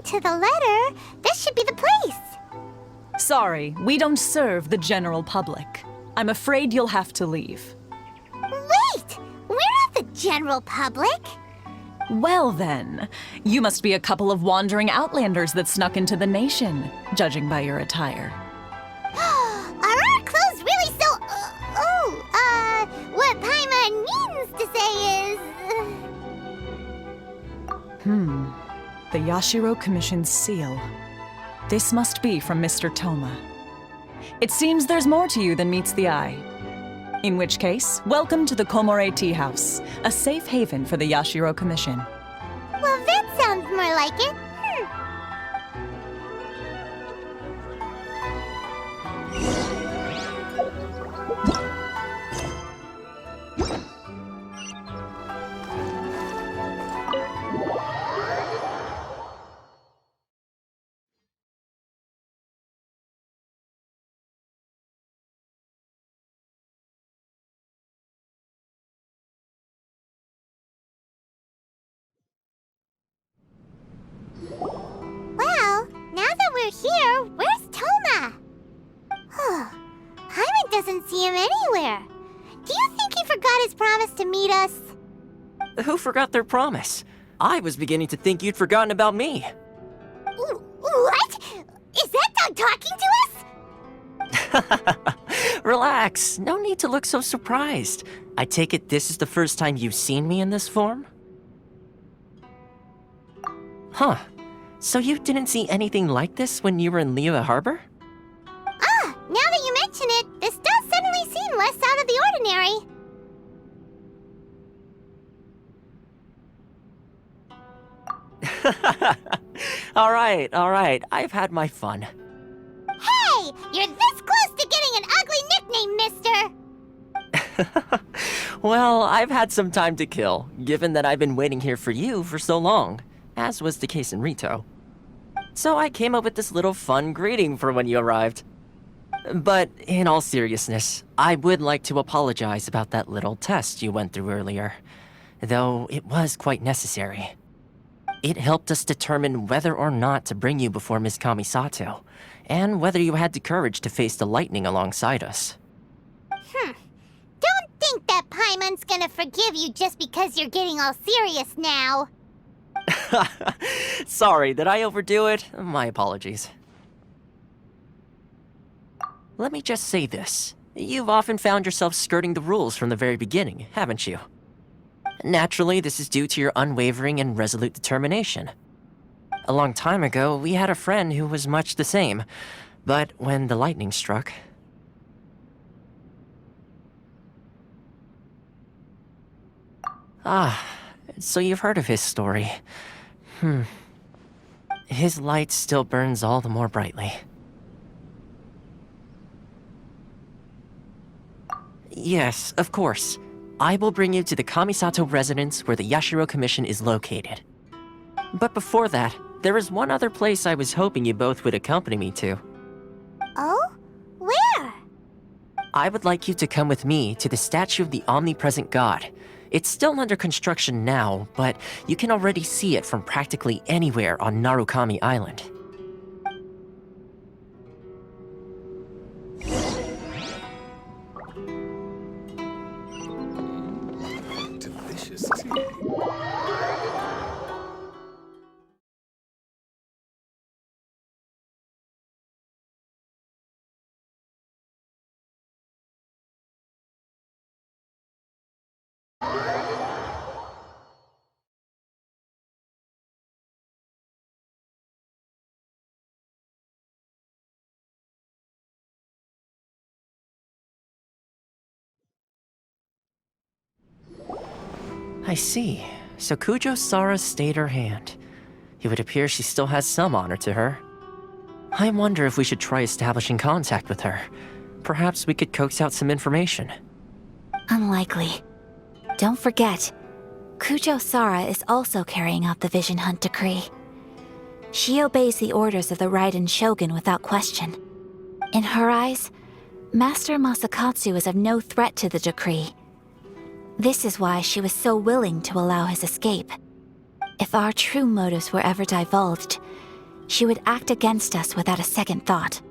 to the letter, this should be the place. Sorry, we don't serve the general public. I'm afraid you'll have to leave. Wait! We're not the general public. Well then, you must be a couple of wandering outlanders that snuck into the nation, judging by your attire. Are our clothes really so... what Paimon means to say is... The Yashiro Commission's seal. This must be from Mr. Thoma. It seems there's more to you than meets the eye. In which case, welcome to the Komore Tea House, a safe haven for the Yashiro Commission. Well, that sounds more like it. Well, now that we're here, where's Thoma? Paimon doesn't see him anywhere. Do you think he forgot his promise to meet us? Who forgot their promise? I was beginning to think you'd forgotten about me. What? Is that dog talking to us? Relax, no need to look so surprised. I take it this is the first time you've seen me in this form? Huh. So you didn't see anything like this when you were in Liyue Harbor? Now that you mention it, this does suddenly seem less out of the ordinary. Alright, I've had my fun. Hey! You're this close to getting an ugly nickname, mister! Well, I've had some time to kill, given that I've been waiting here for you for so long, as was the case in Rito. So I came up with this little fun greeting for when you arrived. But in all seriousness, I would like to apologize about that little test you went through earlier, though it was quite necessary. It helped us determine whether or not to bring you before Miss Kamisato, and whether you had the courage to face the lightning alongside us. Don't think that Paimon's gonna forgive you just because you're getting all serious now. Sorry, did I overdo it? My apologies. Let me just say this. You've often found yourself skirting the rules from the very beginning, haven't you? Naturally, this is due to your unwavering and resolute determination. A long time ago, we had a friend who was much the same, but when the lightning struck... So you've heard of his story. His light still burns all the more brightly. Yes, of course. I will bring you to the Kamisato residence where the Yashiro Commission is located. But before that, there is one other place I was hoping you both would accompany me to. Oh? Where? I would like you to come with me to the statue of the omnipresent god. It's still under construction now, but you can already see it from practically anywhere on Narukami Island. Delicious tea. I see. So Kujo-Sara stayed her hand. It would appear she still has some honor to her. I wonder if we should try establishing contact with her. Perhaps we could coax out some information. Unlikely. Don't forget, Kujo-Sara is also carrying out the Vision Hunt decree. She obeys the orders of the Raiden Shogun without question. In her eyes, Master Masakatsu is of no threat to the decree. This is why she was so willing to allow his escape. If our true motives were ever divulged, she would act against us without a second thought.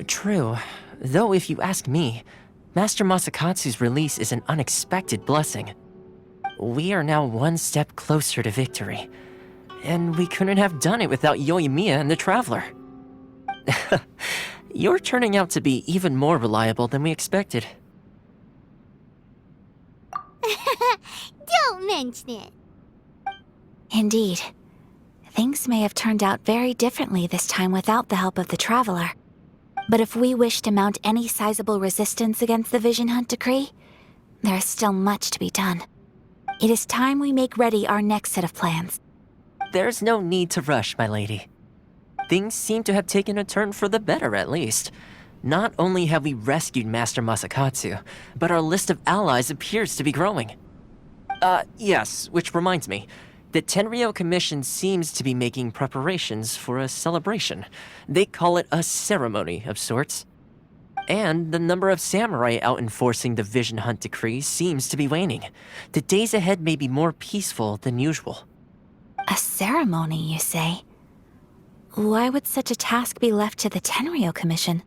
True. Though if you ask me, Master Masakatsu's release is an unexpected blessing. We are now one step closer to victory. And we couldn't have done it without Yoimiya and the Traveler. You're turning out to be even more reliable than we expected. Don't mention it. Indeed. Things may have turned out very differently this time without the help of the Traveler. But if we wish to mount any sizable resistance against the Vision Hunt decree, there is still much to be done. It is time we make ready our next set of plans. There's no need to rush, my lady. Things seem to have taken a turn for the better, at least. Not only have we rescued Master Masakatsu, but our list of allies appears to be growing. Yes, which reminds me. The Tenryou Commission seems to be making preparations for a celebration. They call it a ceremony of sorts. And the number of samurai out enforcing the Vision Hunt decree seems to be waning. The days ahead may be more peaceful than usual. A ceremony, you say? Why would such a task be left to the Tenryou Commission?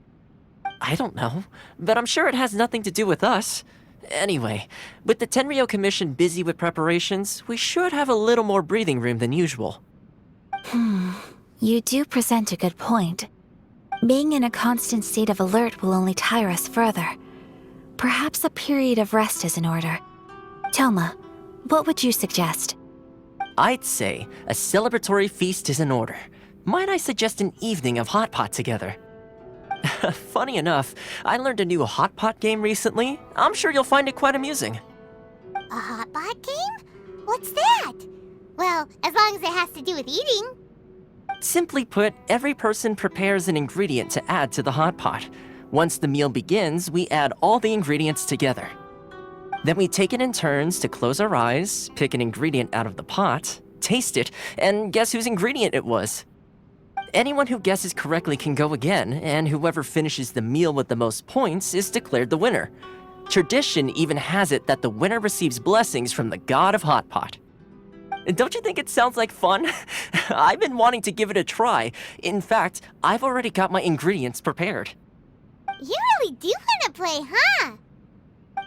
I don't know, but I'm sure it has nothing to do with us. Anyway, with the Tenryou Commission busy with preparations, we should have a little more breathing room than usual. You do present a good point. Being in a constant state of alert will only tire us further. Perhaps a period of rest is in order. Thoma, what would you suggest? I'd say a celebratory feast is in order. Might I suggest an evening of hot pot together? Funny enough, I learned a new hot pot game recently. I'm sure you'll find it quite amusing. A hot pot game? What's that? Well, as long as it has to do with eating. Simply put, every person prepares an ingredient to add to the hot pot. Once the meal begins, we add all the ingredients together. Then we take it in turns to close our eyes, pick an ingredient out of the pot, taste it, and guess whose ingredient it was. Anyone who guesses correctly can go again, and whoever finishes the meal with the most points is declared the winner. Tradition even has it that the winner receives blessings from the god of hot pot. Don't you think it sounds like fun? I've been wanting to give it a try. In fact, I've already got my ingredients prepared. You really do want to play, huh?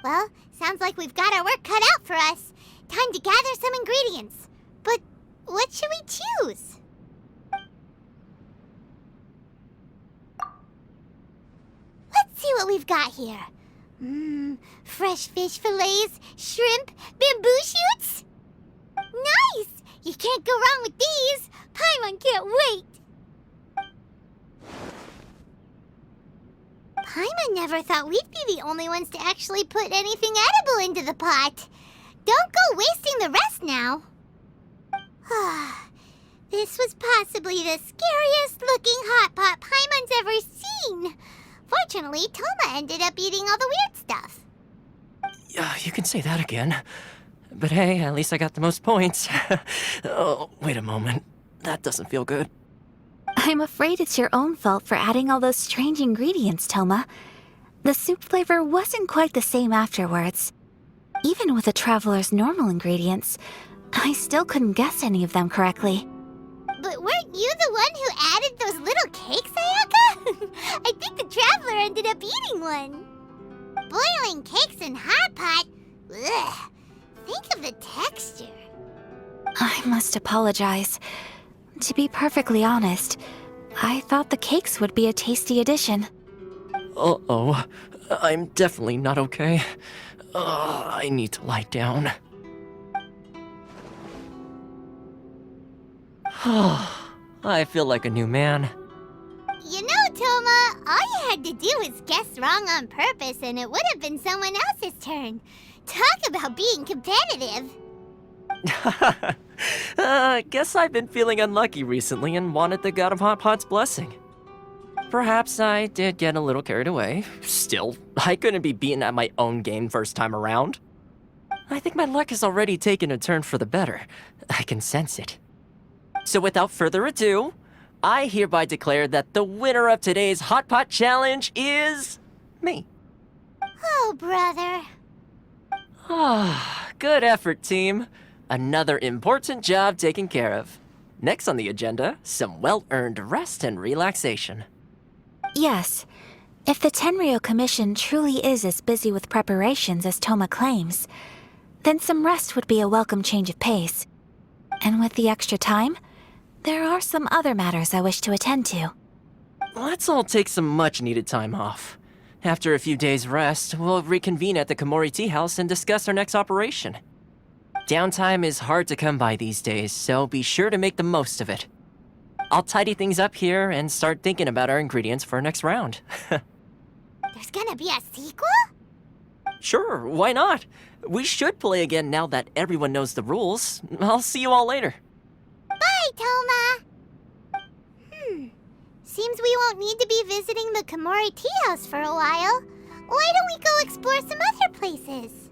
Well, sounds like we've got our work cut out for us. Time to gather some ingredients. But what should we choose? Let's see what we've got here. Fresh fish fillets, shrimp, bamboo shoots. Nice! You can't go wrong with these. Paimon can't wait. Paimon never thought we'd be the only ones to actually put anything edible into the pot. Don't go wasting the rest now. This was possibly the scariest looking hot pot Paimon's ever seen. Fortunately, Thoma ended up eating all the weird stuff. You can say that again. But hey, at least I got the most points. Oh, wait a moment. That doesn't feel good. I'm afraid it's your own fault for adding all those strange ingredients, Thoma. The soup flavor wasn't quite the same afterwards. Even with the Traveler's normal ingredients, I still couldn't guess any of them correctly. But weren't you the one who added those little cakes, Ayaka? I think the Traveler ended up eating one. Boiling cakes in hot pot? Ugh. Think of the texture. I must apologize. To be perfectly honest, I thought the cakes would be a tasty addition. Uh-oh. I'm definitely not okay. I need to lie down. I feel like a new man. You know, Thoma, all you had to do was guess wrong on purpose and it would have been someone else's turn. Talk about being competitive. Guess I've been feeling unlucky recently and wanted the God of Hot Pot's blessing. Perhaps I did get a little carried away. Still, I couldn't be beaten at my own game first time around. I think my luck has already taken a turn for the better. I can sense it. So without further ado, I hereby declare that the winner of today's Hot Pot Challenge is me. Oh, brother. Good effort, team. Another important job taken care of. Next on the agenda, some well-earned rest and relaxation. Yes. If the Tenryo Commission truly is as busy with preparations as Thoma claims, then some rest would be a welcome change of pace. And with the extra time, there are some other matters I wish to attend to. Let's all take some much-needed time off. After a few days' rest, we'll reconvene at the Komori Tea House and discuss our next operation. Downtime is hard to come by these days, so be sure to make the most of it. I'll tidy things up here and start thinking about our ingredients for our next round. There's gonna be a sequel? Sure, why not? We should play again now that everyone knows the rules. I'll see you all later. Bye, Thoma! Seems we won't need to be visiting the Komori Tea House for a while. Why don't we go explore some other places?